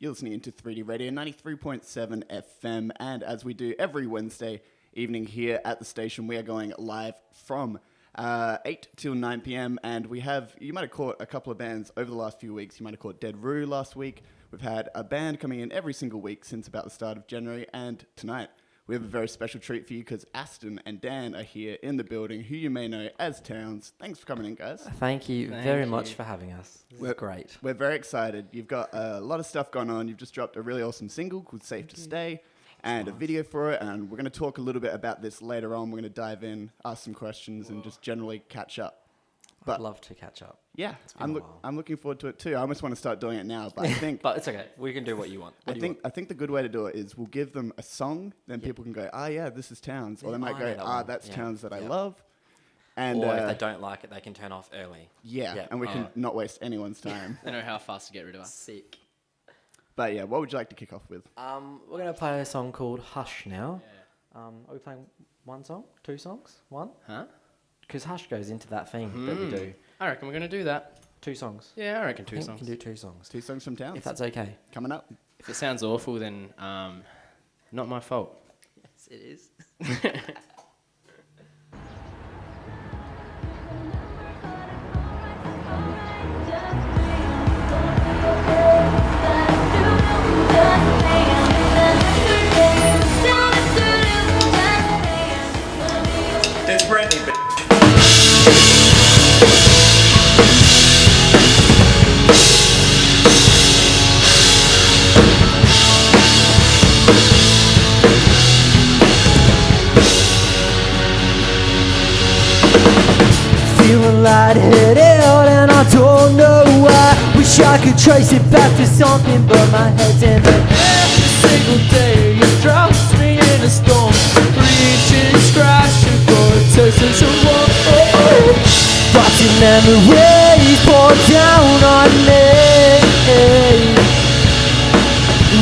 You're listening into 3D Radio 93.7 FM, and as we do every Wednesday evening here at the station, we are going live from 8 till 9 p.m, and we have, you might have caught a couple of bands over the last few weeks. You might have caught Dead Roo last week. We've had a band coming in every single week since about the start of January, and tonight we have a very special treat for you because Aston and Dan are here in the building, who you may know as Towns. Thanks for coming in, guys. Thank you very much for having us. We're great. We're very excited. You've got a lot of stuff going on. You've just dropped a really awesome single called Safe to Stay and a video for it, and we're going to talk a little bit about this later on. We're going to dive in, ask some questions, and just generally catch up. I'd love to catch up. Yeah, I'm looking forward to it too. I almost want to start doing it now, but I think... But it's okay. We can do what you want. I think the good way to do it is we'll give them a song, then people can go, yeah, this is Towns. Or they might go, that's Towns that I love. And, or if they don't like it, they can turn off early. Yeah, and we can not waste anyone's time. They know how fast to get rid of us. Sick. But yeah, what would you like to kick off with? We're going to play a song called Hush now. Yeah. Are we playing one song? Two songs? One? Huh? Because Hush goes into that theme that we do. I reckon we're going to do that. 2 songs. Yeah, I reckon 2 songs. We can do 2 songs. 2 songs from Towns? If that's okay. Coming up. If it sounds awful, then not my fault. Yes, it is. It's Brittany, bitch. Feeling lightheaded and I don't know why. Wish I could trace it back to something, but my head's in the air. Every single day it drops me in a storm, reaching, scratching for a taste of some warmth. But your memories pour down on me.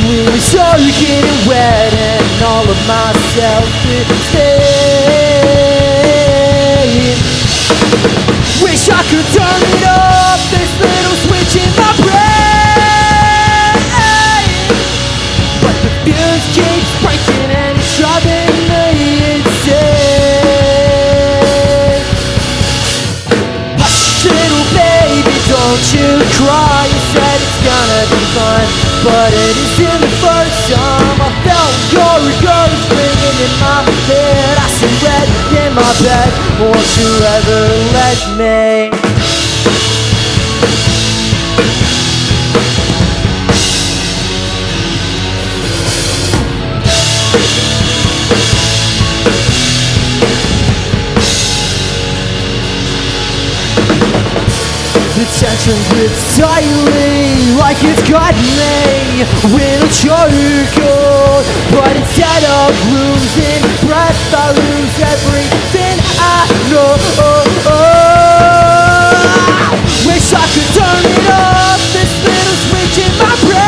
We were soaking and wet, and all of my self-esteem. Wish I could turn it off, this little switch in my brain. But the fuse keeps breaking and it's driving me insane. Hush, little baby, don't you cry. You said it's gonna be fine, but it isn't the first time I felt your ghost ringing in my head. I see red in my bed. Won't you ever let me? The tension grips tightly like it's got me with a chokehold. But instead of losing breath, I lose everything I know. Wish I could turn it off, this little switch in my brain.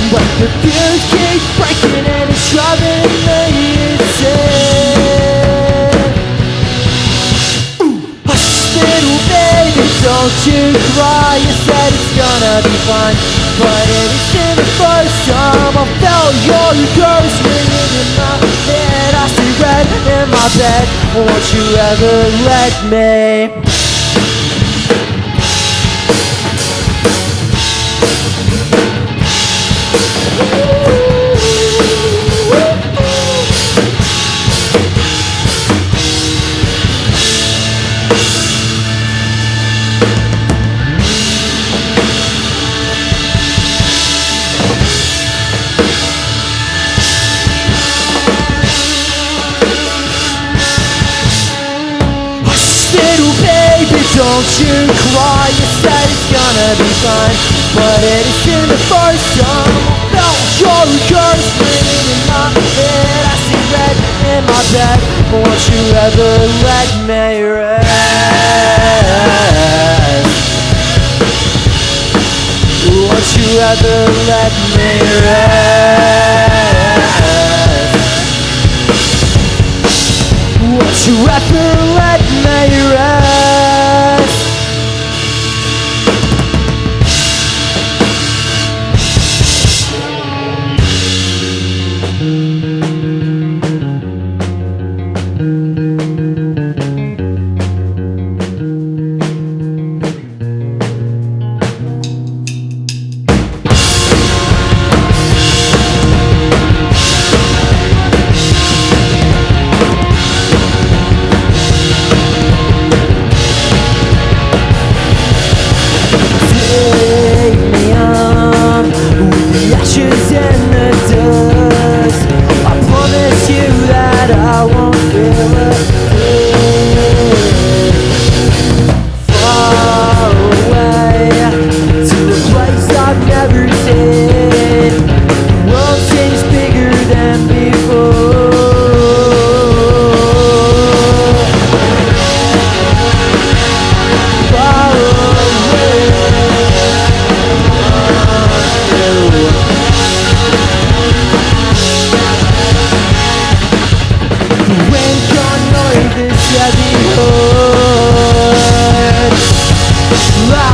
But the fuse keeps breaking and it's driving me insane. Little baby, don't you cry. You said it's gonna be fine, but it isn't the first time I felt your ghost ringing in my head. I see red in my bed. Won't you ever let me? Don't you cry, you said it's gonna be fine, but it isn't the first time I felt your ghost ringing in my head. I see red in my bed. Won't you ever let me rest? Won't you ever let me rest? Won't you ever let me rest?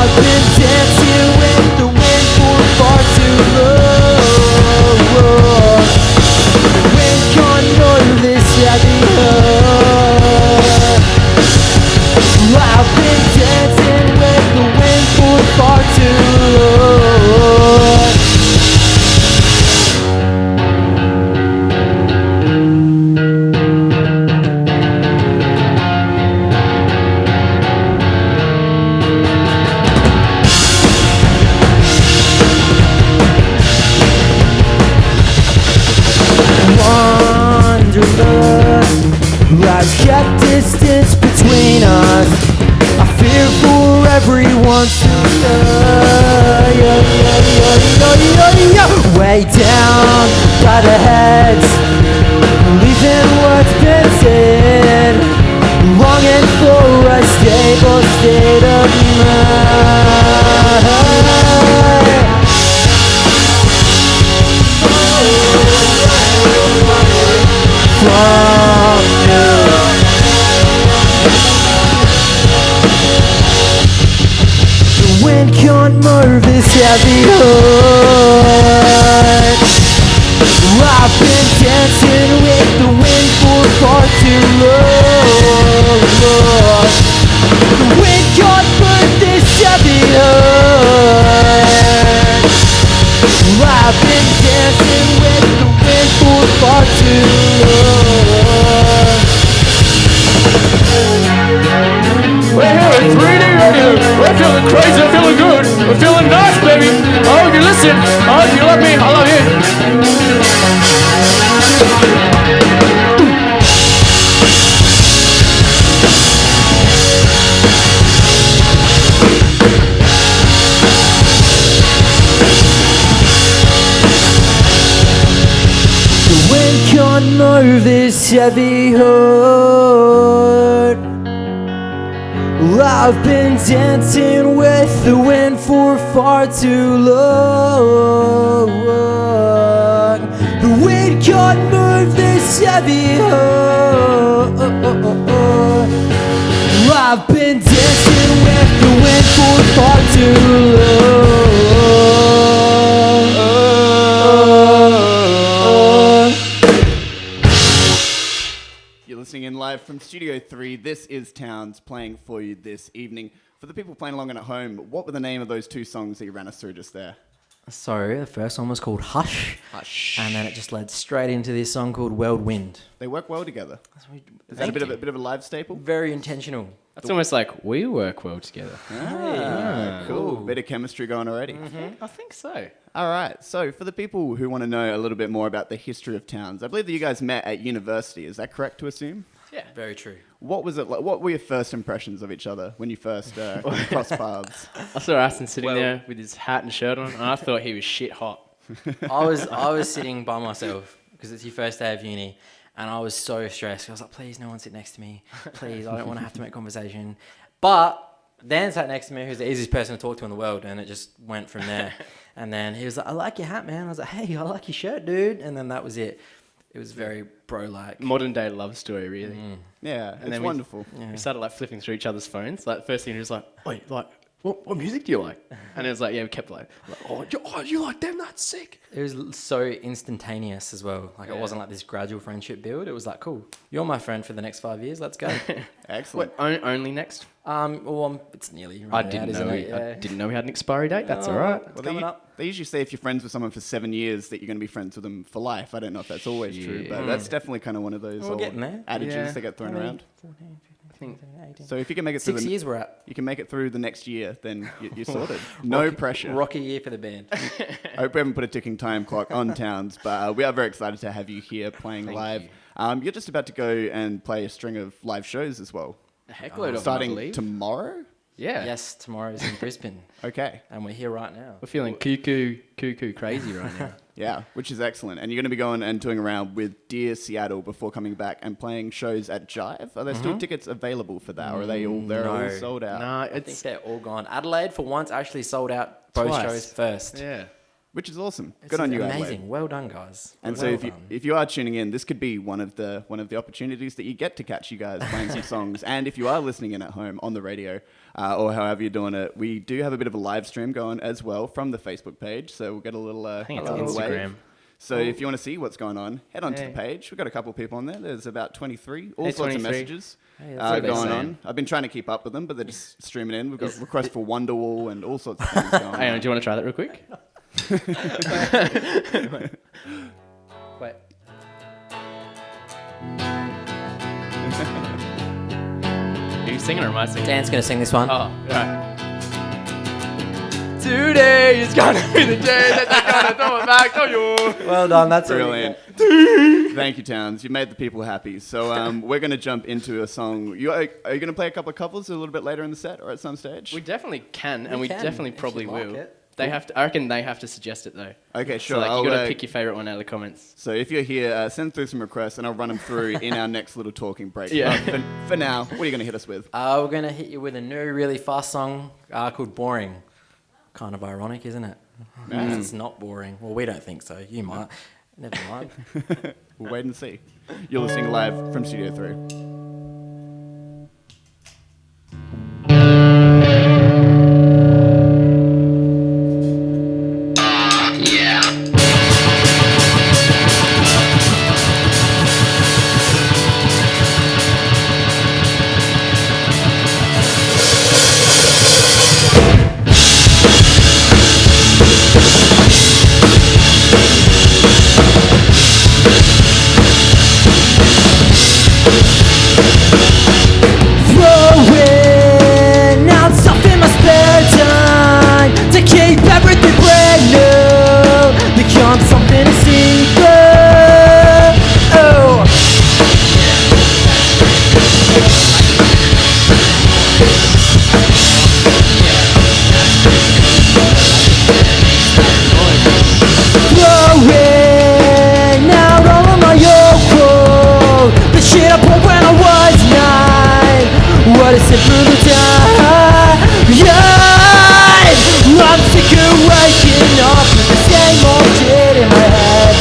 I've been dancing with the wind for far too long. The wind can't know this heavy heart. I've been dancing with the wind for far too long. Wanderlust has kept distance between us. I fear for everyone's way down by the heads, believing what's been said, longing for a stable state of mind. From you, the wind can't move this heavy heart. I've been dancing with the wind for far too long. The wind can't move this heavy heart. I've been dancing with the wind for far too long. We're here at 3D Radio. We're feeling crazy, we're feeling good. We're feeling nice, baby. Oh, you listen. Oh, you love me. I love you. The wind can't move this heavy heart. I've been dancing with the wind for far too long. The wind can't move this heavy heart. I've been dancing with the wind for far too long. You're listening in live from Studio 3. This is Towns playing for you this evening. For the people playing along at home, what were the name of those two songs that you ran us through just there? So the first one was called Hush, Hush. and then it just led straight into this song called World Wind. They work well together. Is that a bit of a live staple? Very intentional. That's almost like we work well together. Cool. Bit of chemistry going already. I think so. All right. So for the people who want to know a little bit more about the history of Towns, I believe that you guys met at university. Is that correct to assume? Yeah. Very true. What was it like? What were your first impressions of each other when you first crossed paths? I saw Aston sitting there with his hat and shirt on, and I thought he was shit hot. I was sitting by myself because it's your first day of uni, and I was so stressed. I was like, please, no one sit next to me. Please, I don't want to have to make conversation. But Dan sat next to me, who's the easiest person to talk to in the world, and it just went from there. And then he was like, I like your hat, man. I was like, hey, I like your shirt, dude. And then that was it. It was very bro-like. Modern day love story, really. Yeah, it's then wonderful. We started like flipping through each other's phones. Like first thing he was like, wait, like what music do you like? And it was like, yeah, we kept like oh, you like them? That's sick. It was so instantaneous as well. Like, it wasn't like this gradual friendship build. It was like, cool, you're my friend for the next 5 years. Let's go. Excellent. Only next? Well, it's nearly I right didn't out, know. isn't it? I didn't know we had an expiry date. That's all right. It's coming up. They usually say if you're friends with someone for 7 years that you're going to be friends with them for life. I don't know if that's always true, but that's definitely kind of one of those We're old getting there. adages Yeah. that get thrown around. 14, 15, 16, 18. So if you can make it through 6 years we're at. you can make it through the next year, then you're sorted. No pressure. Rocky year for the band. I hope we haven't put a ticking time clock on Towns, but we are very excited to have you here playing live. You're just about to go and play a string of live shows as well. A heckload of them, I Starting believe. tomorrow? Yeah. Yes, tomorrow's in Brisbane, Okay. and we're here right now. We're feeling cuckoo crazy right now. Yeah, which is excellent. And you're going to be going and touring around with Dear Seattle before coming back and playing shows at Jive. Are there still tickets available for that, or are they all all sold out? No, I think it's they're all gone. Adelaide, for once, actually sold out both Twice. shows first. yeah. which is awesome. This Good on is you, amazing. Adelaide. Well done, guys. And well so done. if you are tuning in, this could be one of the opportunities that you get to catch you guys playing some songs. And if you are listening in at home on the radio or however you're doing it, we do have a bit of a live stream going as well from the Facebook page. So we'll get a little I think it's a little Instagram. wave. So if you want to see what's going on, head on to the page. We've got a couple of people on there. There's about 23, all sorts of 23. messages that's what going they're on. saying. I've been trying to keep up with them, but they're just streaming in. We've got requests for Wonderwall and all sorts of things going Hang on, on. do you want to try that real quick? Wait. Are you singing or am I singing? Dan's going to sing this one. Oh, right. Today is gonna be the day that they're gonna throw it back to you. Well done. That's Brilliant. Thank you, Towns. You made the people happy. So we're going to jump into a song. Are you going to play a couple of covers a little bit later in the set or at some stage? We definitely can, and we can, definitely if probably you'd like will. it. They have to. I reckon they have to suggest it though. Okay, So sure. like, I'll, you got to pick your favorite one out of the comments. So if you're here, send through some requests and I'll run them through in our next little talking break. Yeah. But for now, what are you going to hit us with? We're going to hit you with a new, really fast song called Boring. Kind of ironic, isn't it? It's not boring. Well, we don't think so. You might. Never mind. We'll wait and see. You're listening live from Studio 3. Throwing out stuff in my spare time to keep everything brand new. Become something a secret. Oh. Throwing out all of my old clothes, the shit I pulled when I was 9. What a simple time. I'm sick of waking up with the same old shit in my head.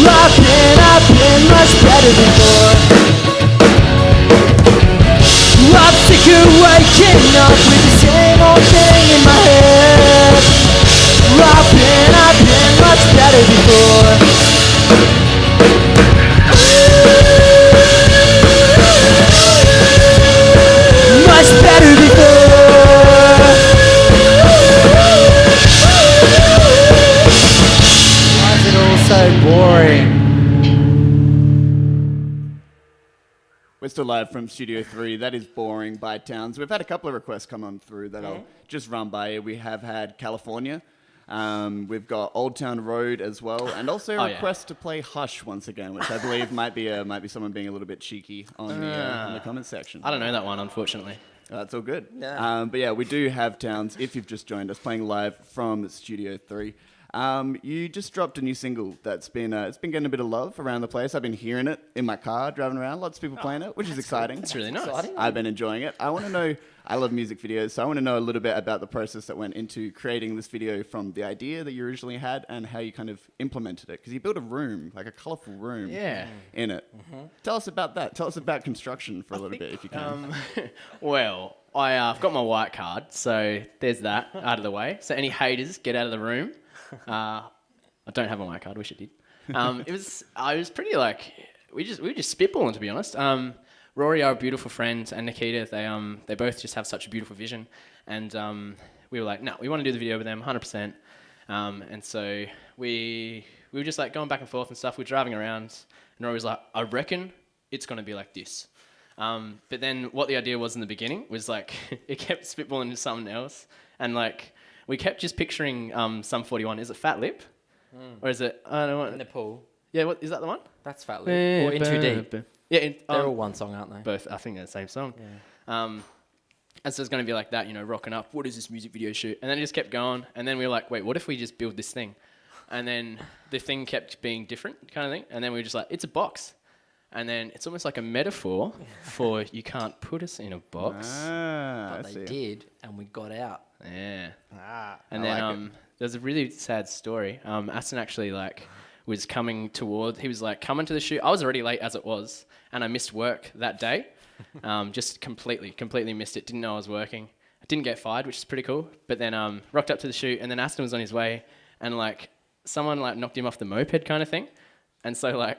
I've been much better before. I'm sick of waking up with the same old thing in my head. I've been much better before. Much better before. Why is it all so boring? We're still live from Studio 3. That is Boring by Towns. We've had a couple of requests come on through that I'll just run by you. We have had California. We've got Old Town Road as well, and also a request to play Hush once again, which I believe might be someone being a little bit cheeky on the comment section. I don't know that one, unfortunately. That's all good. Yeah. But yeah, we do have Towns, if you've just joined us, playing live from Studio 3. You just dropped a new single that's been it's been getting a bit of love around the place. I've been hearing it in my car, driving around. Lots of people playing it, which is exciting. It's really nice. I've been enjoying it. I want to know, I love music videos, so I want to know a little bit about the process that went into creating this video, from the idea that you originally had and how you kind of implemented it. Because you built a room, like a colourful room in it. Tell us about that. Tell us about construction for a little bit, if you can. Well, I've got my white card, so there's that out of the way. So any haters, get out of the room. I don't have a white card. Wish I did. I was pretty like we were just spitballing, to be honest. Rory, our beautiful friend, and Nikita, they both just have such a beautiful vision, and we were like, no, we want to do the video with them, 100%. And so we were just like going back and forth and stuff. We were driving around, and Rory was like, I reckon it's gonna be like this. But then what the idea was in the beginning was like it kept spitballing into something else, and like we kept just picturing Sum 41. Is it Fat Lip? Or is it, I don't know. In the pool. Yeah, what is that the one? That's Fat Lip. Or In Too Deep. Yeah, They're all one song, aren't they? both. I think they're the same song. Yeah. And so it's going to be like that, rocking up. What is this music video shoot? And then it just kept going. And then we were like, wait, what if we just build this thing? And then the thing kept being different, kind of thing. And then we were just like, it's a box. And then it's almost like a metaphor for you can't put us in a box. I But they see. did, and we got out. Yeah. I And then like there's a really sad story. Aston actually was coming towards. He was coming to the shoot. I was already late as it was, and I missed work that day. Just completely missed it. Didn't know I was working. I didn't get fired, which is pretty cool. But then rocked up to the shoot, and then Aston was on his way, and someone knocked him off the moped kind of thing, and so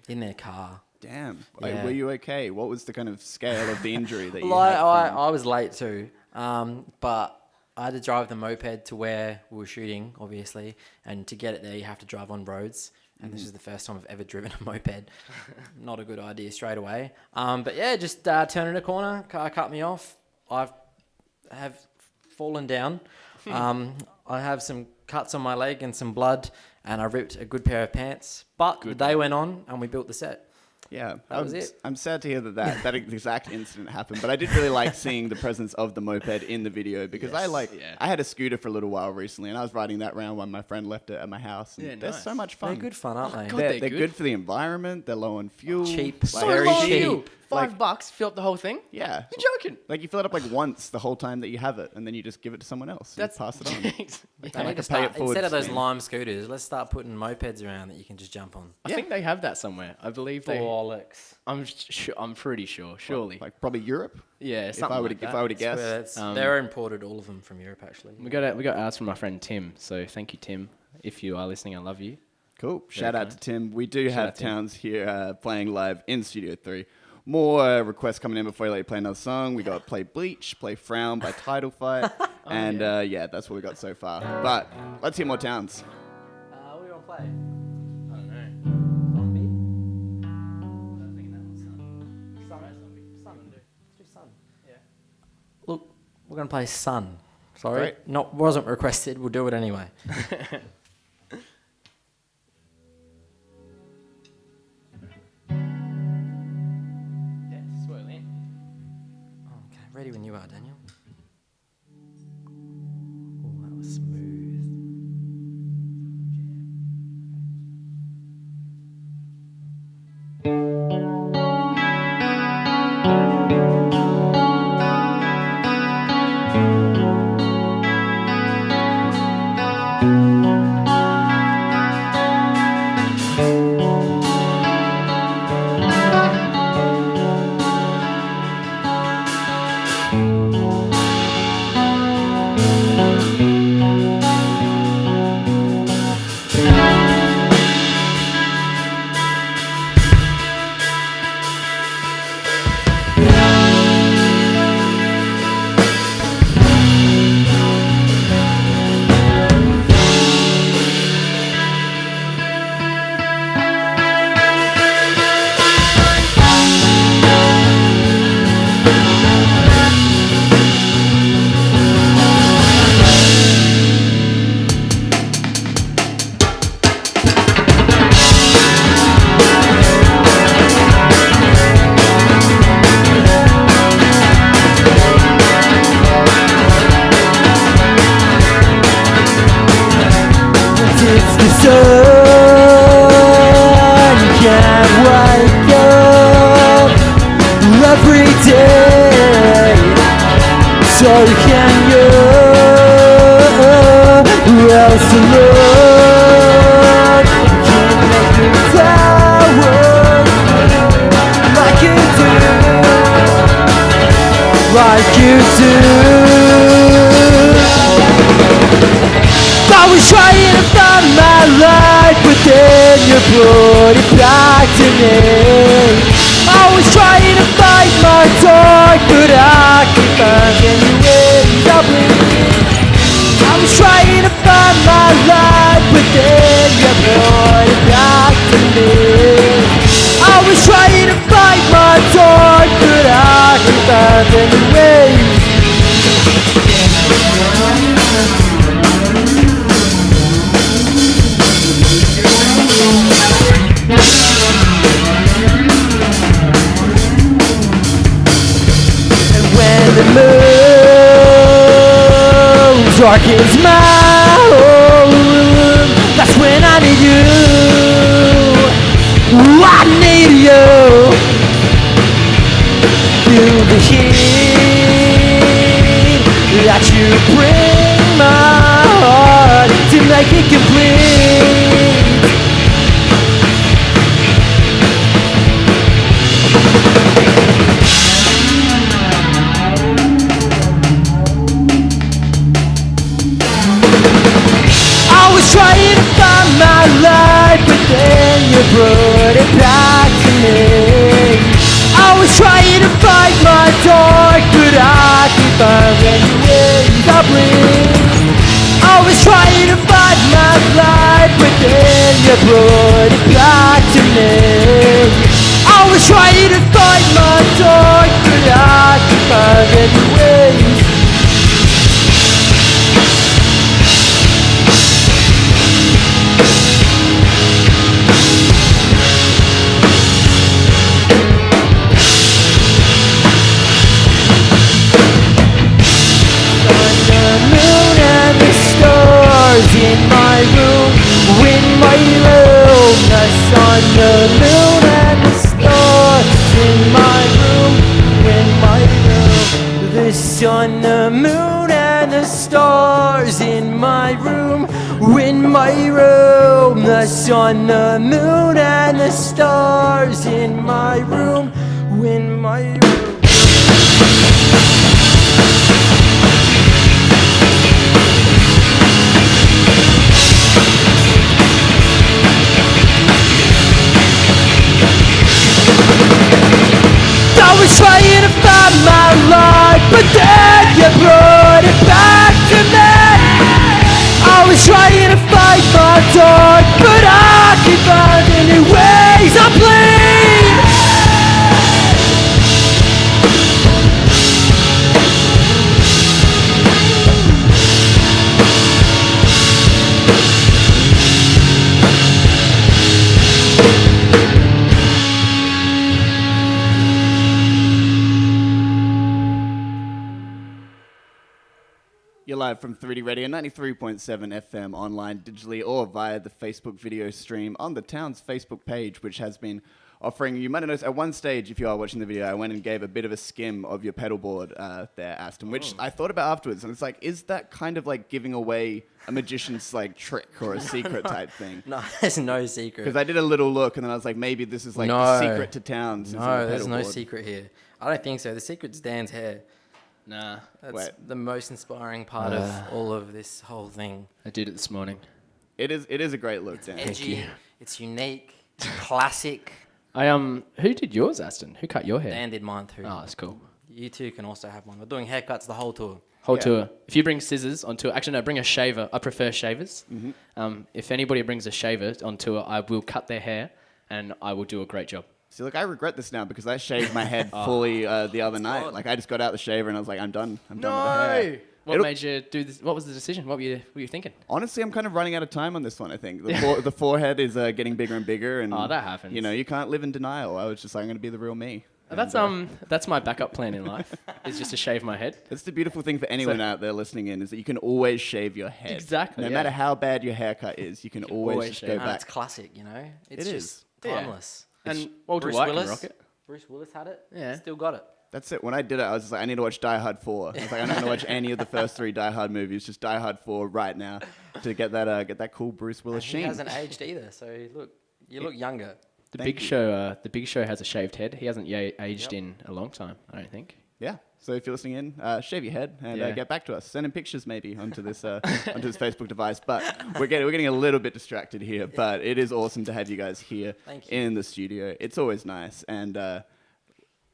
In their car. Damn. Yeah. Were you okay? What was the kind of scale of the injury that you Well, had? I was late too, but I had to drive the moped to where we were shooting, obviously, and to get it there, you have to drive on roads. And this is the first time I've ever driven a moped. Not a good idea straight away. But yeah, just turning a corner, car cut me off. I have fallen down. I have some cuts on my leg and some blood, and I ripped a good pair of pants. But the day went on, and we built the set. Yeah, That was it. I'm sad to hear that exact incident happened, but I did really like seeing the presence of the moped in the video because I had a scooter for a little while recently, and I was riding that around when my friend left it at my house. And they're nice. so much fun. They're good fun, aren't they? God, They're good for the environment. They're low on fuel. Cheap. So Very low cheap. fuel. $5, fill up the whole thing. Yeah. You're joking. You fill it up once the whole time that you have it, and then you just give it to someone else. And pass it on. They Like need a to pay start, it forward instead of those scheme. lime scooters, let's start putting mopeds around that you can just jump on. I think they have that somewhere. I believe they. Bollocks. I'm pretty sure. Surely. Probably Europe. Yeah. If I were to guess. Well, that's- they're imported, all of them from Europe, actually. We got asked from my friend Tim. So thank you, Tim. If you are listening, I love you. Cool. Shout out to Tim. We do out, have Tim. Towns here playing live in Studio 3. More requests coming in before I let you play another song. We got Play Bleach, Play Frown by Title Fight. And that's what we got so far. But let's hear more Towns. What do you want to play? I don't know. Zombie? I'm thinking that one's Sun. Sun. Let's do Sun. Yeah. Look, we're going to play Sun. Sorry. Great. Wasn't requested. We'll do it anyway. Yeah, swirl in. Okay, ready when you are, Daniel. Oh, that was smooth. Like you do. I was trying to find my life, but then you brought it back to me. I was trying to fight my dark, but I could find any way up with me. I was trying to find my life, but then you brought it back to me. I was trying to fight my dark, but I could find any way. The moon darkens my room. That's when I need you. Ooh, I need you. Feel the heat that you bring my heart make it complete. I was trying to find my life, but then you brought it back to me. I was trying to fight my dark, but I keep finding ways I bleed. I was trying to fight my life, but then you brought it back to me. I was trying to fight my dark, but I keep finding ways. In my room, in my room, the sun, the moon, and the stars. In my room, in my room, the sun, the moon, and the stars. In my room, in my room, the sun, the moon, and the stars. In my room, in my room. I was trying to find my life, but then you brought it back to me. I was trying to fight my dark, but I keep finding new ways I bleed. You're live from 3D Radio 93.7 FM online, digitally, or via the Facebook video stream on the town's Facebook page, which has been offering, you might have noticed at one stage, if you are watching the video, I went and gave a bit of a skim of your pedal board there, Aston, which I thought about afterwards, and it's like, is that kind of like giving away a magician's like trick or a secret type thing? No, there's no secret. Because I did a little look, and then I was like, maybe this is like No. the secret to town. since it's a No, there's pedal no board. secret here. I don't think so. The secret's Dan's hair. Nah, That's Wait. the most inspiring part of all of this whole thing. I did it this morning. It is a great look, Dan. Edgy, it's unique, it's classic. Who did yours, Aston? Who cut your hair? Dan did mine too. Oh, that's cool. You two can also have one. We're doing haircuts the whole tour. Whole Yeah. tour. If you bring scissors on tour, actually no, bring a shaver. I prefer shavers. If anybody brings a shaver on tour, I will cut their hair, and I will do a great job. See, look, I regret this now because I shaved my head fully the other night. Like, I just got out the shaver and I was like, I'm done. I'm done with the hair. What made you do this? What was the decision? What were you thinking? Honestly, I'm kind of running out of time on this one, I think. The forehead is getting bigger and bigger. And, Oh, that happens. You know, you can't live in denial. I was just like, I'm going to be the real me. That's my backup plan in life. Is just to shave my head. That's the beautiful thing for anyone out there listening in is that you can always shave your head. Exactly, No yeah. matter how bad your haircut is, you can always always just shave go it. And it's back. classic, you know? It's It just is. Yeah. timeless. And Walter Bruce White can Willis, rock it. Bruce Willis had it. Yeah. Still got it. That's it. When I did it, I was just like, I need to watch Die Hard 4. I was like, I'm not going to watch any of the first 3 Die Hard movies, just Die Hard 4 right now to get that cool Bruce Willis He sheen. hasn't aged either, so look, you look younger. The Thank Big you. Show. The Big Show has a shaved head. He hasn't aged in a long time. I don't think. Yeah. So if you're listening in, shave your head and Yeah. get back to us. Send in pictures maybe onto this Facebook device. But we're getting a little bit distracted here. But it is awesome to have you guys here Thank you. in the studio. It's always nice. And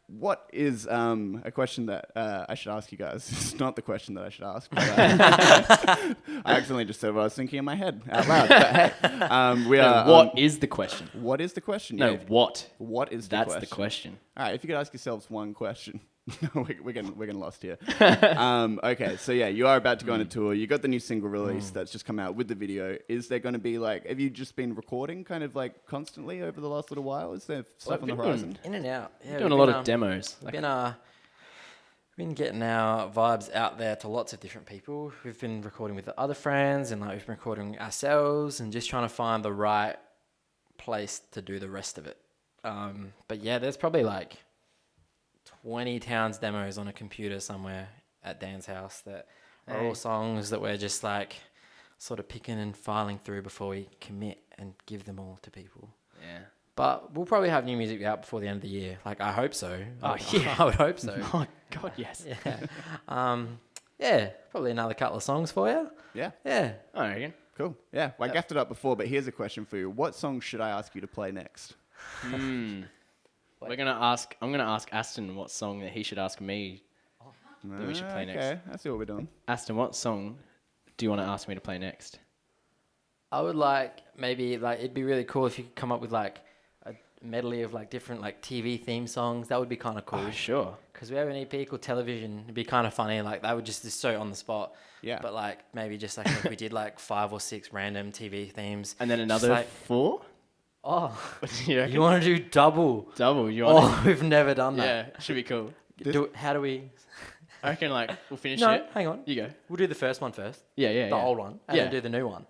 what is a question that I should ask you guys? It's not the question that I should ask. But, I accidentally just said what I was thinking in my head out loud. But hey, we are. What is the question? What is the question? No, Yeah. what? What is the That's question? the question. All right, if you could ask yourselves one question. we're getting lost here. Okay, so yeah, you are about to go on a tour. You got the new single release that's just come out with the video. Is there going to be like, have you just been recording kind of like constantly over the last little while? Is there stuff on the horizon? In and out. Yeah, Doing a lot of demos. We've been getting our vibes out there to lots of different people. We've been recording with other friends and like we've been recording ourselves and just trying to find the right place to do the rest of it. But yeah, there's probably like 20 Towns demos on a computer somewhere at Dan's house that are all songs that we're just like sort of picking and filing through before we commit and give them all to people. Yeah. But we'll probably have new music out before the end of the year. Like, I hope so. Oh, yeah. I would hope so. Oh, God, yes. Yeah. Yeah, probably another couple of songs for you. Yeah. Yeah. I reckon. Cool. Yeah. Well, I gaffed it up before, but here's a question for you. What song should I ask you to play next? I'm gonna ask Aston what song that he should ask me that we should play next. Okay, I see what we're doing. Aston, what song do you want to ask me to play next? I would like, maybe, like, it'd be really cool if you could come up with, like, a medley of, like, different, like, TV theme songs. That would be kind of cool. Oh, sure. Because we have an EP called Television. It'd be kind of funny. Like, that would just be so on the spot. Yeah. But, like, maybe just, like, if we did, like, 5 or 6 random TV themes. And then Just another like, 4? oh, You reckon? you want to do double? Double. You want? Oh, we've never done that. Yeah, should be cool. How do we... I reckon like we'll finish No, it. hang on. You go. We'll do the first one first. Yeah, The old one. And Yeah. then do the new one.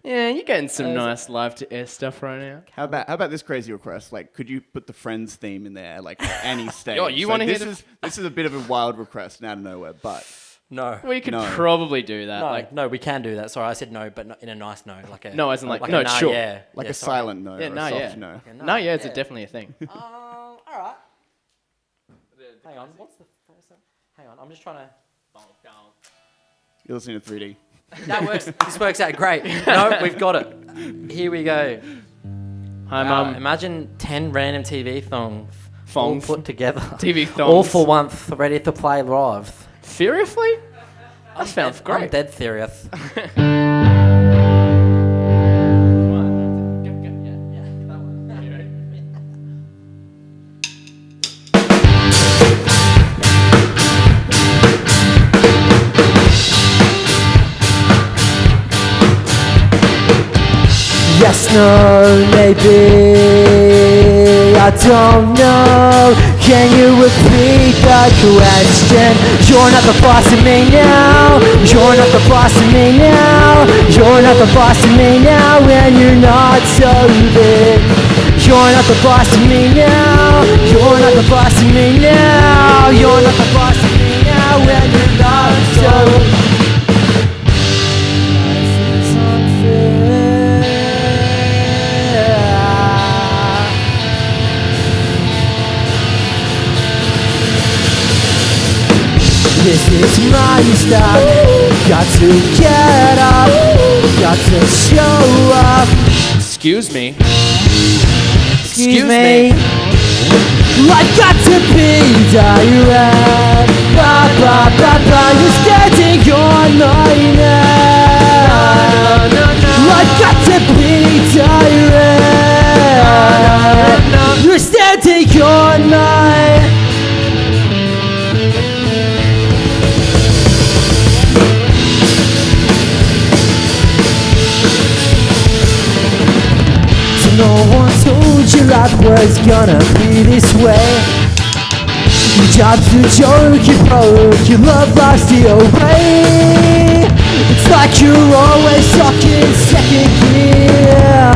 Yeah, you're getting some nice live to air stuff right now. How about this crazy request? Like, could you put the Friends theme in there, like at any stage? Yo, you wanna hear this is a bit of a wild request out of nowhere, but No. We could No. probably do that. No, Like, no, we can do that. Sorry, I said no, but not in a nice no. Like a No, as in like, a no, nah, sure. Yeah, like yeah, a sorry. silent no, yeah, or a no, soft yeah. no. Okay, No, yeah, it's yeah. definitely a thing. All right. Hang on. What's the first one? Hang on. I'm just trying to. You're listening to 3D. That works. This works out great. No, we've got it. Here we go. Hi, Wow, Mum. imagine 10 random TV songs all Thongs. put together. TV thongs. All for one, ready to play live. Seriously? That sounds I'm great. dead serious. Yes, no, maybe, I don't know. Can you repeat the question? You're not the boss of me now. You're not the boss of me now. You're not the boss of me now. And you're not so big. You're not the boss of me now. You're not the boss of me now. You're not the boss of me now. And you're not so big. Life is unfair. This is my stop. Got to get up. Got to show up. Excuse me. Excuse me. I've got to be direct. Ba ba ba ba. You're standing on my neck. I've got to be direct. You're standing on my. No one told you life was gonna be this way. Your job's a joke, you broke, your love life's the away. It's like you're always stuck in second gear,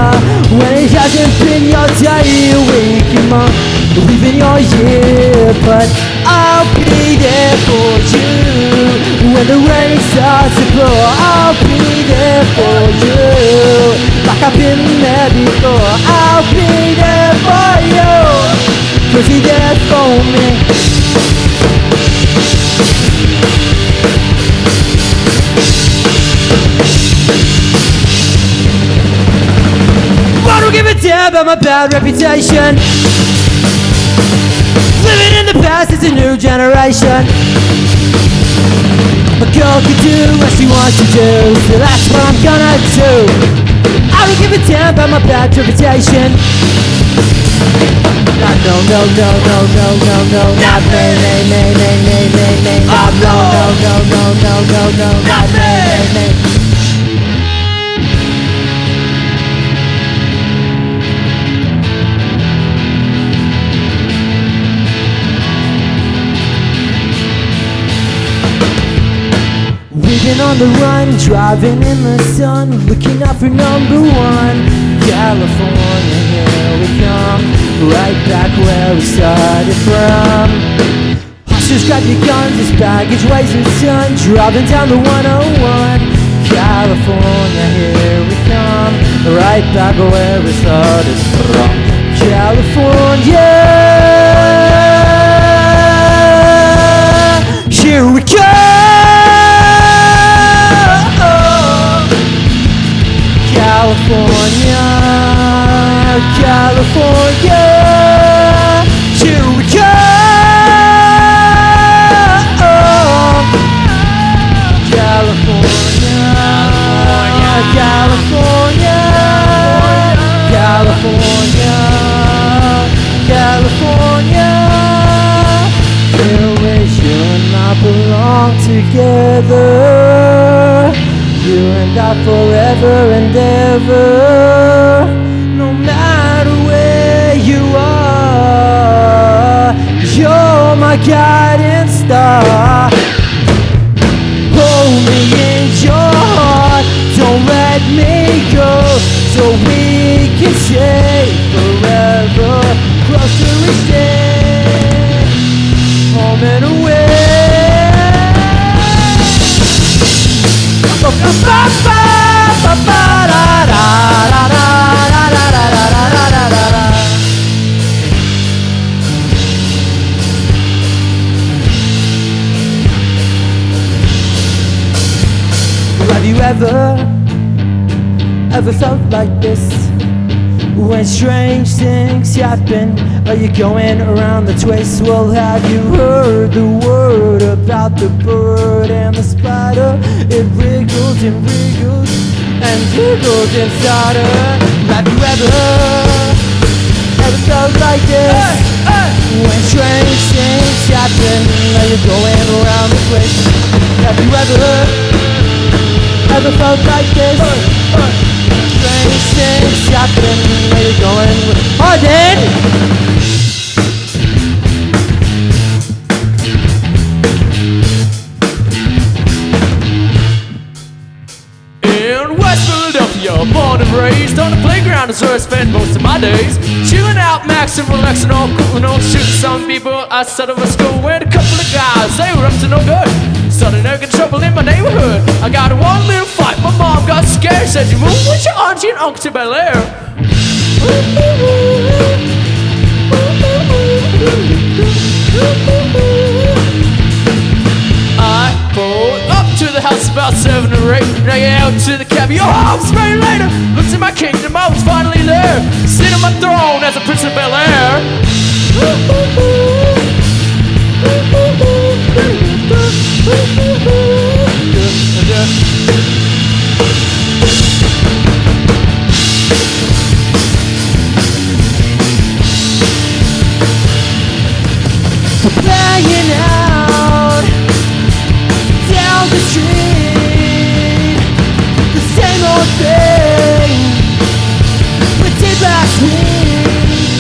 when it hasn't been your day, your week, your month, or even your year. But I'll be there for you when the rain starts to pour. I'll be there for you like I've been there before. I'll be there for you, 'cause you're there for me. I don't give a damn about my bad reputation. Living in the past is a new generation. A girl can do what she wants to do, so that's what I'm gonna do. I don't give a damn about my bad reputation. No, no, no, no, no, no, no, no, not me, me, me, me, me, me, me, no, no, no, no, no, no, no, not me, me, me. We've been on the run, driving in the sun, looking out for number one. California, here we come, right back where we started from. Hustlers, grab your guns, it's baggage weighs in sun, driving down the 101. California. right back where we started from. California, here we go. California, California, here we go. California, California, California, California. Here we should not belong together. You and I forever and ever. No matter where you are, you're my guiding star. Hold me in your heart, don't let me go, so we can stay forever closer each day, home and away. Have you ever felt like this? When strange things happen, are you going around the twist? Well, have you heard the word about the bird and the spider? It wriggled and wriggled and wriggled inside her. Have you ever felt like this? When strange things happen, are you going around the twist? Have you ever felt like this? Strange things happen, where you going? Pardon? In West Philadelphia, born and raised on the playground is where I spend most of my days. Chilling out, maxing, relaxing, all cool and all shooting some people outside of my school. With a couple of guys, they were up to no good. Started making trouble in my neighborhood. I got in one little fight, my mom got scared. Said, you move with your auntie and uncle to Bel Air. I pulled up to the house about 7 or 8. And I yelled to the cabbie, oh, I'll spray you later. Looked at my kingdom, I was finally there. Sitting on my throne as a prince of Bel Air. Hanging out down the street, the same old thing we did last week.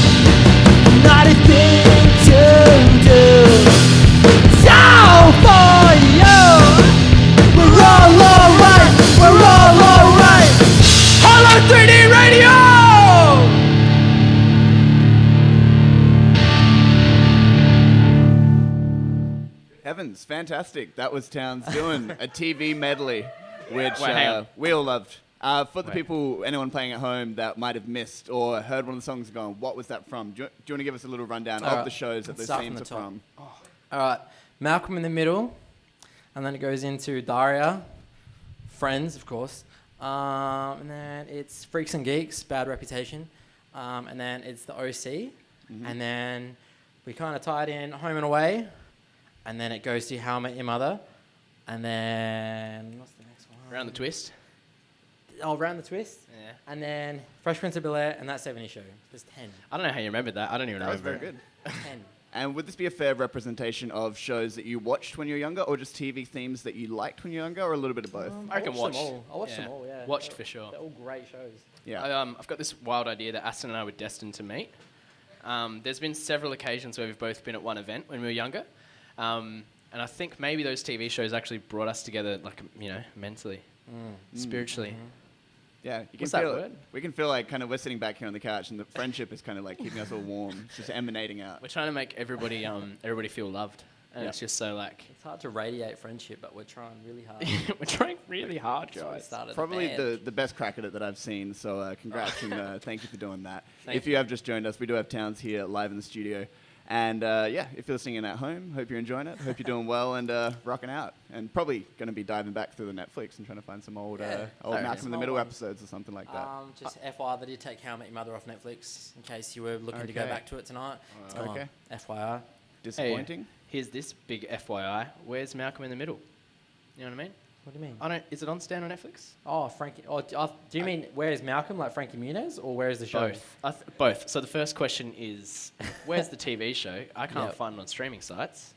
Not a thing to do. So for you, we're all alright. We're all alright. Hello 3D Radio! Heavens, fantastic. That was Towns doing a TV medley, which Wait, hang on. we all loved. For the people, anyone playing at home that might have missed or heard one of the songs and gone, what was that from? Do you want to give us a little rundown of the shows that those start themes are from the from? All right, Malcolm in the Middle, and then it goes into Daria, Friends, of course, and then it's Freaks and Geeks, Bad Reputation, and then it's the OC, and then we kind of tied in Home and Away, and then it goes to How I Met Your Mother, and then what's the next one? Around the twist. Oh, Round the Twist, Yeah. and then Fresh Prince of Bel-Air, and That 70s Show. There's 10. I don't know how you remembered that. I don't even That was remember. very good. 10. And would this be a fair representation of shows that you watched when you were younger, or just TV themes that you liked when you were younger, or a little bit of both? I reckon watched watched. them all. I watched them all, yeah. Watched for sure. They're all great shows. Yeah. I've got this wild idea that Aston and I were destined to meet. There's been several occasions where we've both been at one event when we were younger. And I think maybe those TV shows actually brought us together, like, you know, mentally, spiritually. Yeah, you can What's that feel word? it. We can feel like kind of we're sitting back here on the couch, and the friendship is kind of like keeping us all warm. It's just emanating out. We're trying to make everybody feel loved. and it's just so like It's hard to radiate friendship, but we're trying really hard. we're trying really hard, That's why we guys. started Probably band. the best crack at it that I've seen. So congrats and thank you for doing that. Thank If you have just joined us, we do have Towns here live in the studio. And yeah, if you're listening in at home, hope you're enjoying it. Hope you're doing well and rocking out. And probably going to be diving back through the Netflix and trying to find some old Malcolm in the Middle episodes or something like that. Just FYI, they did take How I Met Your Mother off Netflix in case you were looking to go Okay. back to it tonight. It's gone. Okay. FYI. Disappointing. Here's this big FYI. Where's Malcolm in the Middle? You know what I mean? What do you mean? I don't. Is it on stand on Netflix? Oh, Frankie. Oh, do you mean where is Malcolm, like Frankie Muniz, or where is the show? Both. Both. So the first question is, where's the TV show? I can't Yep. find it on streaming sites.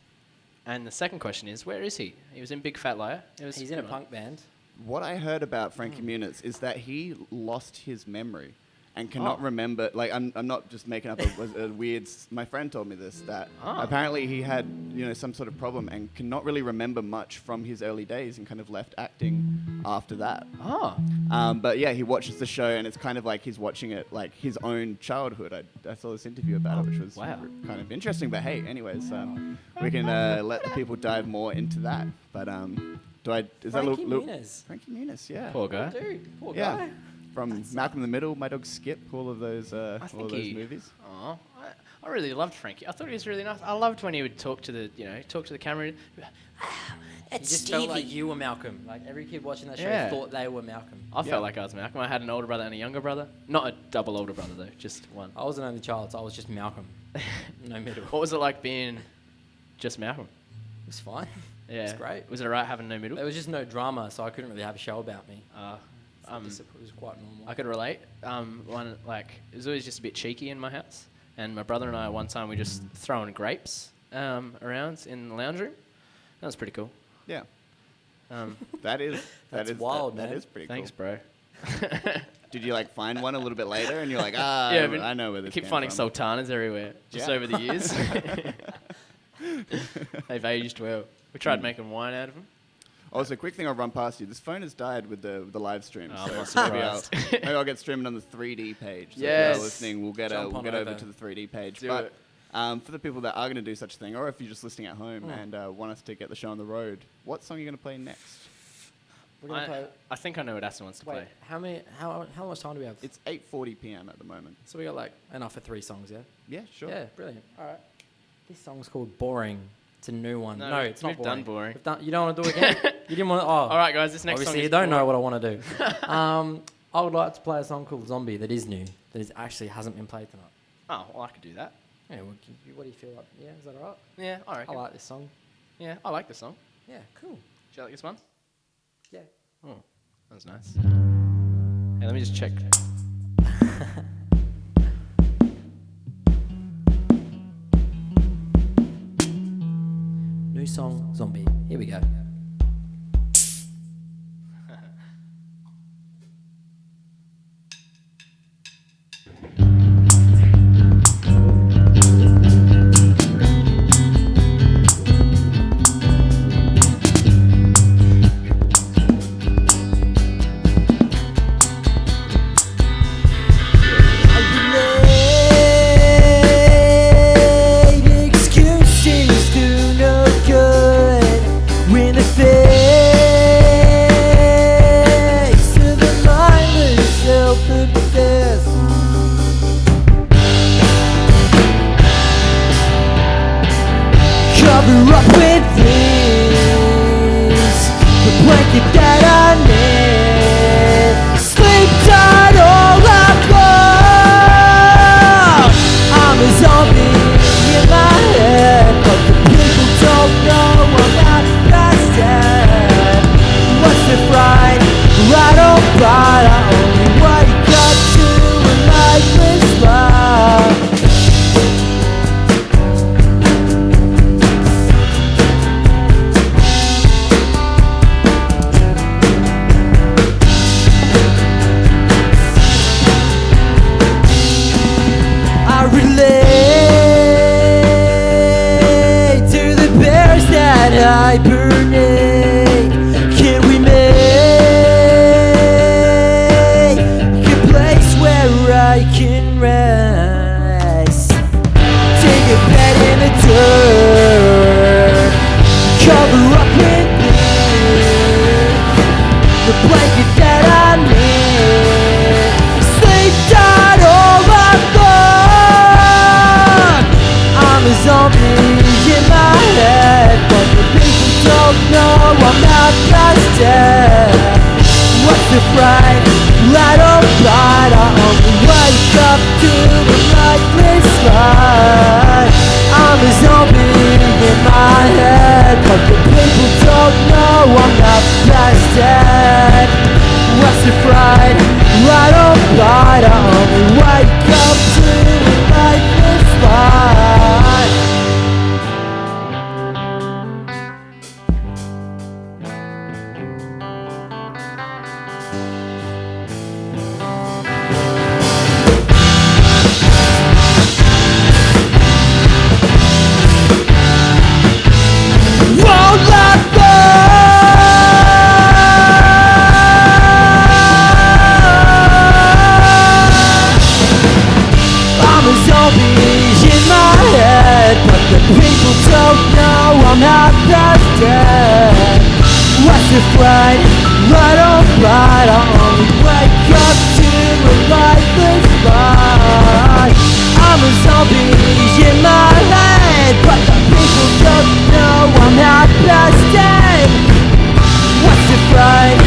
And the second question is, where is he? He was in Big Fat Liar. He's in a punk band. What I heard about Frankie Muniz is that he lost his memory and cannot Oh. remember. Like, I'm not just making up a weird. My friend told me this, that Oh. apparently he had some sort of problem and cannot really remember much from his early days and kind of left acting after that. Oh. But yeah, he watches the show and it's kind of like he's watching it like his own childhood. I saw this interview about it, which was Wow. kind of interesting. But hey, anyways, we can let the people dive more into that. But is that Frankie Luke? Muniz. Frankie Muniz, yeah. Poor guy. Dude, poor Yeah. guy. From Malcolm in the Middle, My Dog Skip, all of those movies. Oh, I really loved Frankie. I thought he was really nice. I loved when he would talk to the camera. You just felt like you were Malcolm. Like every kid watching that show Yeah. thought they were Malcolm. I felt like I was Malcolm. I had an older brother and a younger brother. Not a double older brother though, just one. I was an only child, so I was just Malcolm. No middle. What was it like being just Malcolm? It was fine. Yeah, It was great. Was it alright having no middle? There was just no drama, so I couldn't really have a show about me. Um, It was quite normal. I could relate. It was always just a bit cheeky in my house, and my brother and I one time we just throwing grapes around in the lounge room. That was pretty cool. Yeah, Um, That's wild, That man. is pretty thanks, cool. bro. Did you like find one a little bit later and you're like, Yeah, but I know where I this keep came finding from. sultanas everywhere just Yeah. over the years. They've aged well. We tried making wine out of them. Also, quick thing I'll run past you. This phone has died with the live stream. Oh, I'm not maybe surprised. maybe I'll get streaming on the 3D page. So Yes. if you're listening, we'll get Jump on over over. to the 3D page. Do but it. for the people that are going to do such a thing, or if you're just listening at home and want us to get the show on the road, what song are you going to play next? We're gonna play. I think I know what Aston wants to Wait, play. how much time do we have? It's 8:40 p.m. at the moment. So we got like enough for 3 songs, yeah? Yeah, sure. Yeah, brilliant. All right. This song's called Boring. It's a new one. No, No, it's not we've boring. done Boring. You don't want to do it again? You didn't want to. Oh. All right, guys, this next Obviously, song is you don't know Boring. what I want to do. I would like to play a song called Zombie that is new, that is actually hasn't been played tonight. Oh, well, I could do that. Yeah, what do you feel like? Yeah, is that all right? Yeah, I I reckon. like this song. Yeah, I like this song. Yeah, cool. Do you like this one? Yeah. Oh, that was nice. Hey, let me just check. New song, Zombie. Here we go. Late excuses do no good when the face of the mindless self-obsessed the fright? Light or blind, I only wake up to a lifeless light. I'm a zombie in my head, but the people don't know I'm not past dead. What's the fright? Light or blind, I only wake up to a lifeless light. Won't let go. I'm a zombie in my head, but the people don't know I'm not that dead. What's the fright? Right or right? I only wake up to a lifeless light. I'm a zombie in my head, but the people don't know I'm not that dead. What's the fright?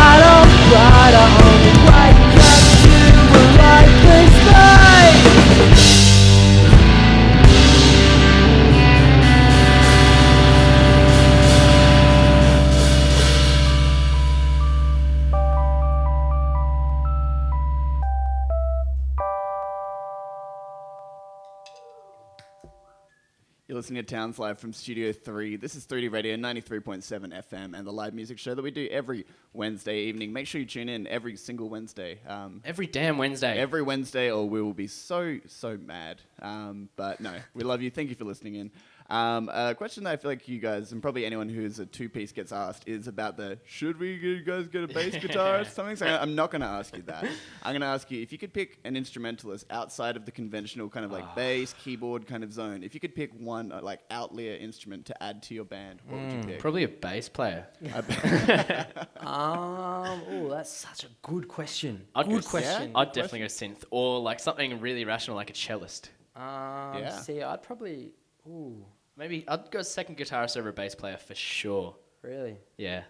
I don't fight. I only wake up to a lifeless light. You're listening to Towns Live from Studio 3. This is 3D Radio 93.7 FM and the live music show that we do every Wednesday evening. Make sure you tune in every single Wednesday. Every damn Wednesday. Every Wednesday, or we will be so mad. But no, we love you. Thank you for listening in. A question that I feel like you guys, and probably anyone who's a two-piece gets asked, is about should you guys get a bass guitar or something? So I'm not going to ask you that. I'm going to ask you, if you could pick an instrumentalist outside of the conventional kind of like bass, keyboard kind of zone, if you could pick one like outlier instrument to add to your band, what would you pick? Probably a bass player. Oh, that's such a good question. I'd Good go- question. I'd definitely go synth or like something really rational like a cellist. Yeah. See, I'd probably. Ooh, Maybe I'd go second guitarist over a bass player for sure. really? Yeah.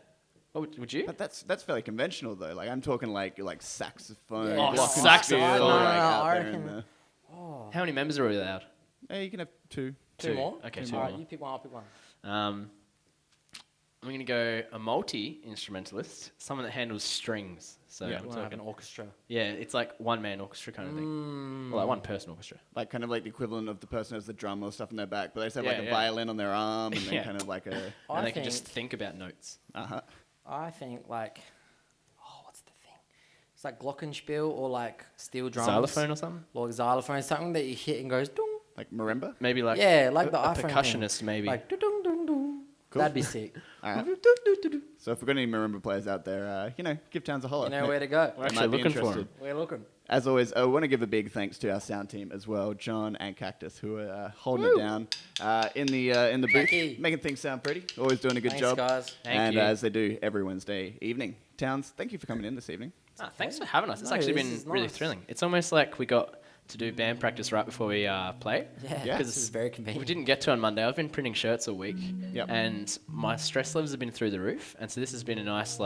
What would you? But that's fairly conventional though. Like I'm talking like saxophone, Yeah. Oh, glockenspiel, saxophone. No, like out I there in reckon- the- How many members are we allowed? Hey, you can have two. Two more? Okay, two All right, more. you pick one, I'll pick one. I'm going to go a multi-instrumentalist, someone that handles strings. So Yeah. I'm You want to have talking, an orchestra. yeah, it's like one-man orchestra kind of thing. Well, like one-person orchestra. Like kind of like the equivalent of the person who has the drum or stuff in their back, but they just have Yeah, like a yeah. violin on their arm and then Yeah. kind of like a And they can just think about notes. I think like, what's the thing? It's like glockenspiel or like steel drums. Xylophone or something? Or xylophone, something that you hit and goes dong. like marimba. Maybe like Yeah, like the a iPhone percussionist thing. maybe. Like dong dong dong. Cool. That'd be sick. All right. So if we've got any marimba players out there, give Towns a holler. You know where to go. We're They actually might be looking for interested. him. We're looking. As always, I want to give a big thanks to our sound team as well, John and Cactus, who are holding it down in the booth, Thank you. making things sound pretty. Always doing a good Thanks, job, guys. Thank and you. as they do every Wednesday evening. Towns, thank you for coming in this evening. Thanks for having us. It's No, actually this been is really nice. thrilling. It's almost like we got to do band practice right before we play. Yeah, Yeah. this is very We convenient. didn't get to on Monday. I've been printing shirts all week, Yep. and my stress levels have been through the roof. And so this has been a nice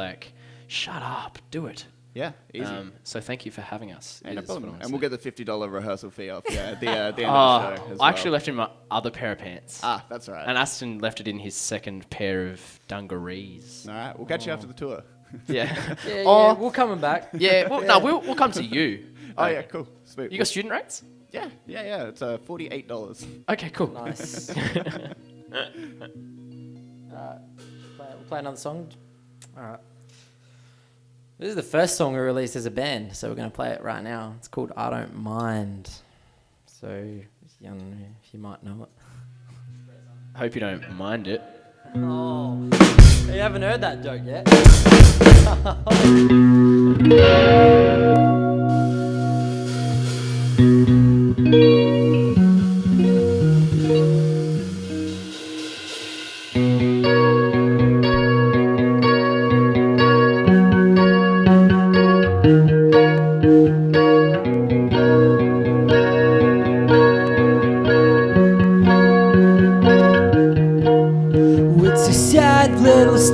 shut up, do it. Yeah, easy. So thank you for having us. Hey, no is what I problem. wanna And we'll say. get the $50 rehearsal fee off at the end of the show. As I actually well. left in my other pair of pants. That's all right. And Aston left it in his second pair of dungarees. All right, we'll catch you after the tour. Yeah. Yeah, Oh. we're coming back. Yeah. Well, no, we'll come to you. Oh yeah, cool, sweet. You got student rates? yeah. It's $48. Okay, cool. Nice. We'll play another song. All right. This is the first song we released as a band, so we're going to play it right now. It's called I Don't Mind. So, I don't know if you might know it. Hope you don't mind it. Oh, you haven't heard that joke yet?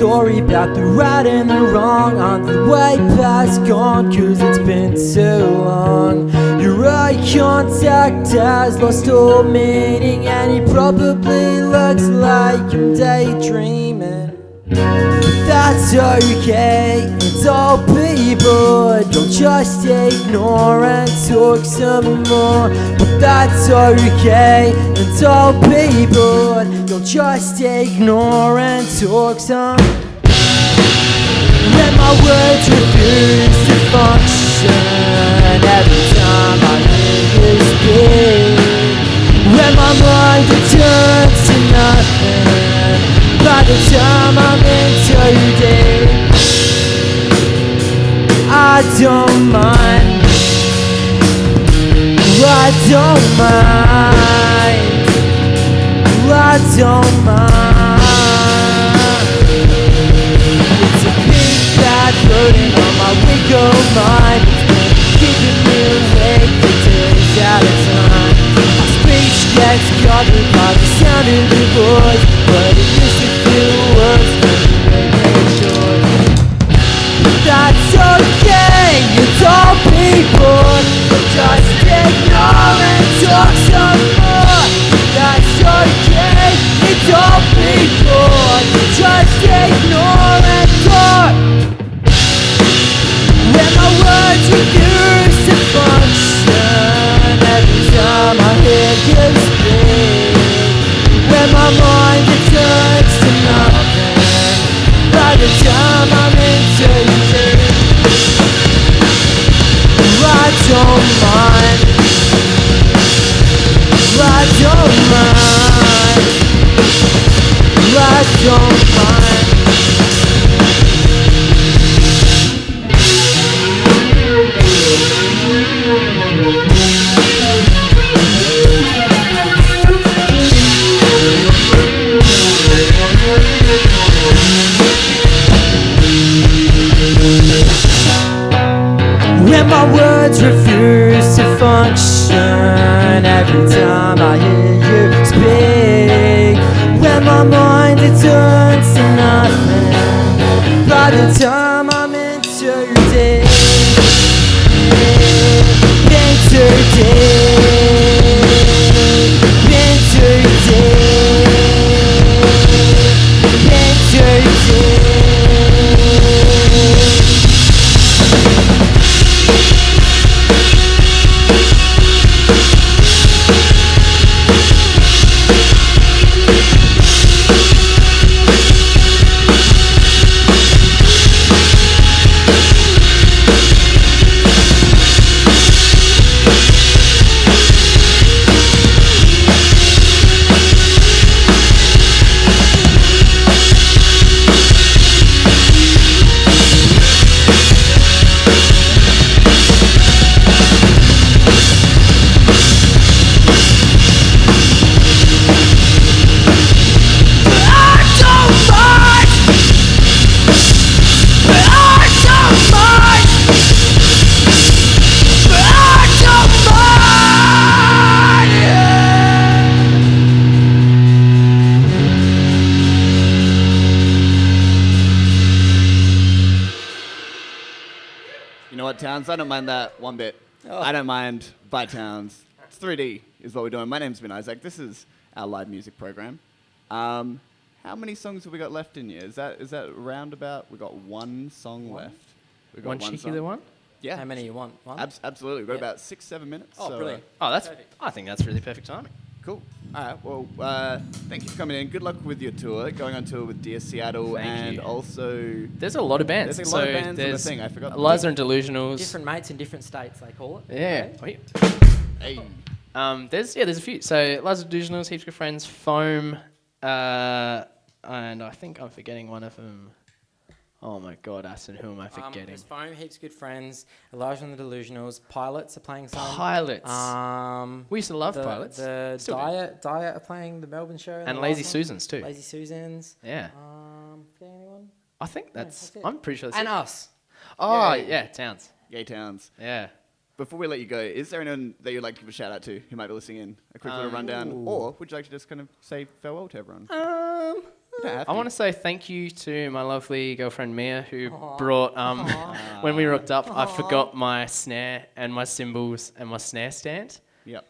story about the right and the wrong on the way past gone, cause it's been so long. Your eye contact has lost all meaning, and it probably looks like I'm daydreaming. But that's okay, it's all people. Don't just ignore and talk some more. But that's okay, it's all people. Don't just ignore and talk some. When my words refuse to function every time I hear you speak, when my mind returns to nothing by the time I'm into your day, I don't mind. I don't mind. I don't mind. It's a big bad burden on my wiggle mind. It's been keeping me awake for days at a time. My speech gets covered by the sound of your voice, but it used to feel worse when you made choice. That's okay, it's all people. Just ignore and talk some more. That's okay, it's all people. Just ignore and talk. When my words refuse to function every time I hear you speak, when my mind returns to nothing by the time I'm into your dream, I don't mind. I don't mind. I don't mind. When my words refuse to function every time I hear you speak, when my mind returns to nothing by the time I'm into your day, into your day, into your day, into your day. You know what, Towns? I don't mind that one bit. I don't mind by Towns. It's 3D is what we're doing. My name's been Isaac. This is our live music program. How many songs have we got left in you? Is that roundabout? We got one song left. We've got One cheeky song. little one? Yeah. How many you want? One? Absolutely. We've got Yep. about 6-7 minutes. Oh, so, brilliant. Oh, that's. Perfect. I think that's really perfect timing. Cool. All right. Well, thank you for coming in. Good luck with your tour. Going on tour with Dear Seattle, Thank and you. also There's a lot of bands. There's a lot of bands on the there's thing. I forgot. Liza and Delusionals. Different mates in different states, they call it. Yeah. Okay. Wait. hey. There's a few. So Liza and Delusionals, Heaps of Friends, Foam, and I think I'm forgetting one of them. Oh my God, Aston, who am I forgetting? There's Foam, Heaps of Good Friends, Elijah and the Delusionals, Pilots are playing some. Pilots. Um, We used to love Pilots. The Still do. Diet are playing the Melbourne show. And the Lazy last one. Susans too. Lazy Susans. Yeah. Forgetting anyone? I think that's it. I'm pretty sure that's And it. us. Oh, Yeah. yeah, Towns. Yay, Towns. Yeah. Before we let you go, is there anyone that you'd like to give a shout out to who might be listening in? A quick little rundown, or would you like to just kind of say farewell to everyone? I want to say thank you to my lovely girlfriend Mia, who brought when we rocked up. I forgot my snare and my cymbals and my snare stand. Yep.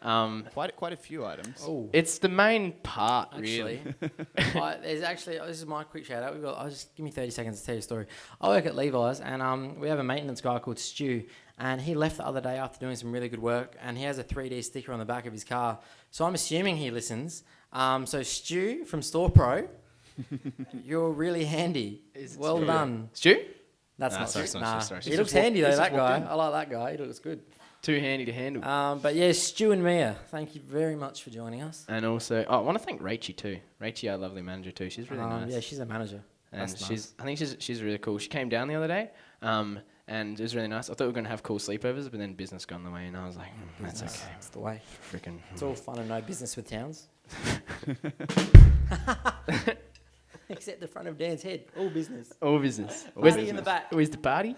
Quite a few items. Oh, It's the main part, actually, really. there's actually this is my quick shout out. I'll just give me 30 seconds to tell you a story. I work at Levi's, and we have a maintenance guy called Stu, and he left the other day after doing some really good work, and he has a 3D sticker on the back of his car. So I'm assuming he listens. So Stu from Store Pro, you're really handy. Well Stu? done. Stu? That's Nah, not sorry, Stu. sorry, Nah. sorry. He He's looks just handy though. he's That just walked guy. in. I like that guy. He looks good. Too handy to handle. But yeah, Stu and Mia, thank you very much for joining us. And also, I want to thank Rachie too. Rachie, our lovely manager too. She's really nice. Yeah, she's a manager. And That's I think she's really cool. She came down the other day, and it was really nice. I thought we were gonna have cool sleepovers, but then business got in the way, and I was like, that's okay. That's the way. Freaking. It's all fun and no business with towns. Except the front of Dan's head. All business. All business. Party in the back. Where's the party?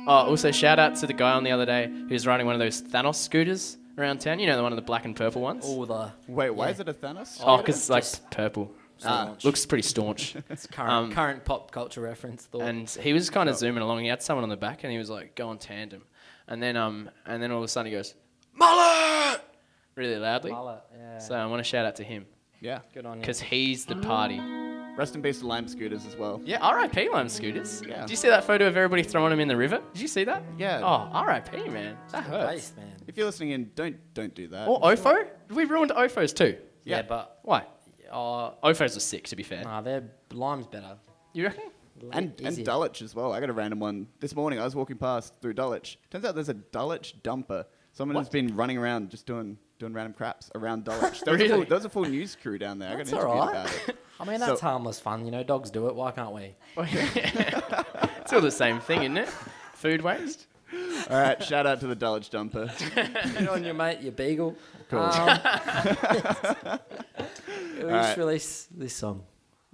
Also shout out to the guy on the other day who's riding one of those Thanos scooters around town. You know, the one of the black and purple ones. All the Wait, why Yeah. is it a Thanos? Oh, because it's like Just purple. staunch. Looks pretty staunch. it's current pop culture reference. Thought. And he was kind of zooming along. He had someone on the back, and he was like, "Go on tandem," and then all of a sudden he goes, "Mullet!" really loudly. Mullet, yeah. So I want to shout out to him Yeah. Good on you. because he's the party. Rest in peace to Lime Scooters as well. Yeah, R.I.P. Lime Scooters. Yeah. Did you see that photo of everybody throwing them in the river? Did you see that? Yeah. Oh, R.I.P. man, that hurts. Base, man. If you're listening in, don't do that. Or OFO? We ruined OFOs too. Yeah, Yeah. but Why? OFOs are sick, to be fair. their lime's better. You reckon? And Easy. Dulwich as well. I got a random one this morning. I was walking past through Dulwich. Turns out there's a Dulwich dumper. Someone has been running around just doing random craps around Dulwich. There was, Really? there was a full news crew down there. That's I got an interview alright. about it. I mean, that's So- harmless fun. Dogs do it. Why can't we? It's all the same thing, isn't it? Food waste. All right, shout out to the Dulwich dumper. Good on you, mate. Your beagle. Cool. We Alright. just released this song.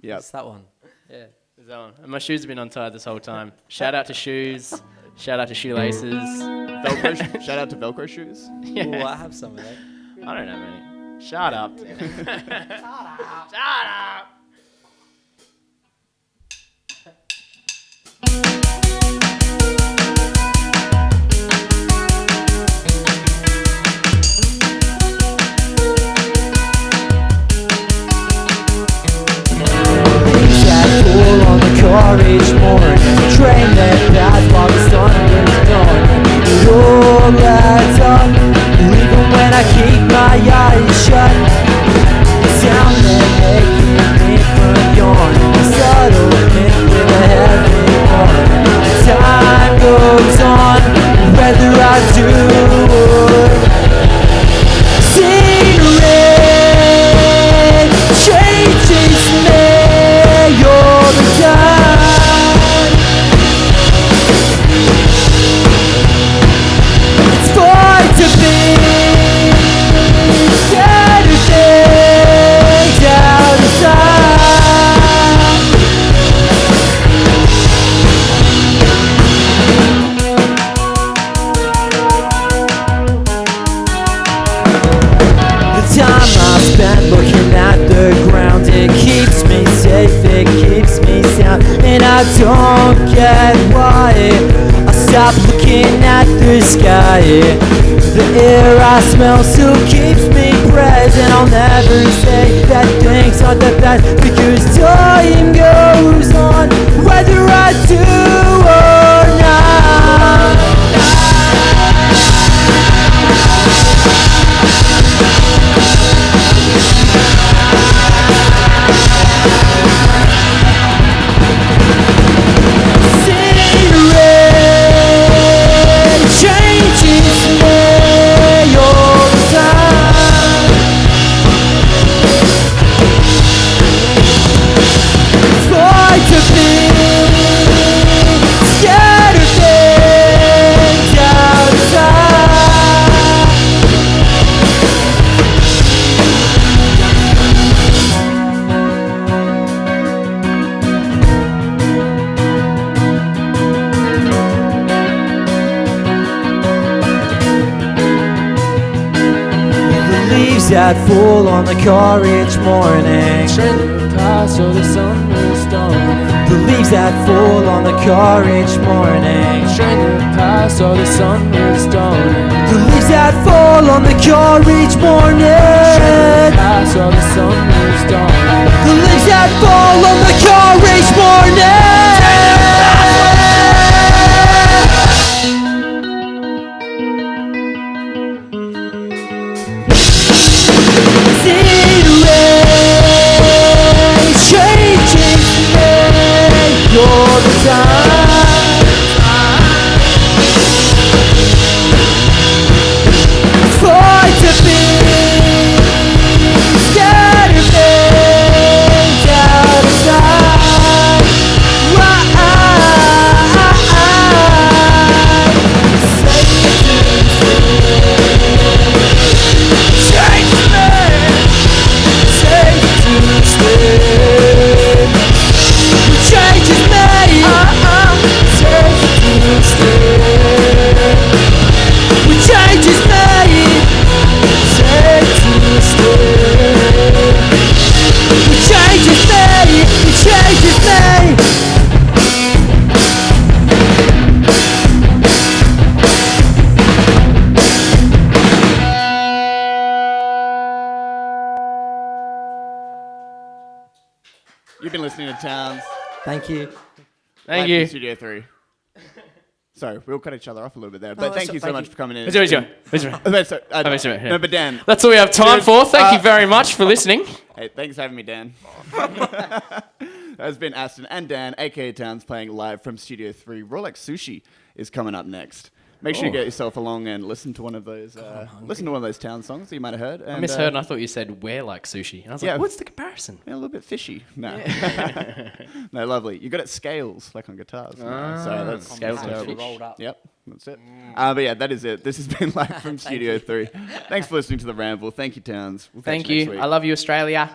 Yep. It's that one. Yeah. There's that one. And my shoes have been untied this whole time. Shout out to shoes. Shout out to shoelaces. Velcro, shout out to Velcro shoes. Yeah. Ooh, I have some of that. I don't have any. Shut up. Shut up. That fool on the car each morning, train that path while the sun is gone. It all adds up, even when I keep my eyes shut. The sound that making me from yawn, a subtle hint with a heavy horn. Time goes on, whether I do or scenery changes me all the time. It's fine to be scared of things outside. The time I spend looking at the ground, it keeps me safe, it keeps me sound, and I don't get why I stop looking at the sky. The air I smell still keeps me present. I'll never say that things aren't the best, because time goes on, whether I do or not. Changes me all the time. Try to be scared of things outside. The leaves that fall on the car each morning, pass or the sun will stone. The leaves that fall on the car each morning. Train that pass or the sun will stone. The leaves that fall on the car each morning. Pass or the sun will stone. The leaves that fall on the car each morning. See the rain changing me all the time. Fight to be scattered things out of sight. You've been listening to Towns. Thank you. Thank live you. from Studio 3. Sorry, we'll cut each other off a little bit there. But thank you so thank much you. for coming in. Where's your- where's your- Oh, sorry, where's your- no, but Dan. That's all we have time Dude, for. Thank you very much for listening. Hey, thanks for having me, Dan. That has been Aston and Dan, aka Towns, playing live from Studio 3. Rolex Sushi is coming up next. Make sure you get yourself along and listen to one of those Town songs that you might have heard. And, I misheard and I thought you said we're like sushi. And I was yeah. like, what's the comparison? Yeah, a little bit fishy. No. No, lovely. You got it scales, like on guitars. So that's Scales and terrible. fish. Rolled up. Yep, that's it. But yeah, that is it. This has been live from Studio 3. Thanks for listening to The Ramble. Thank you, Towns. We'll catch Thank you. you. Next week. I love you, Australia.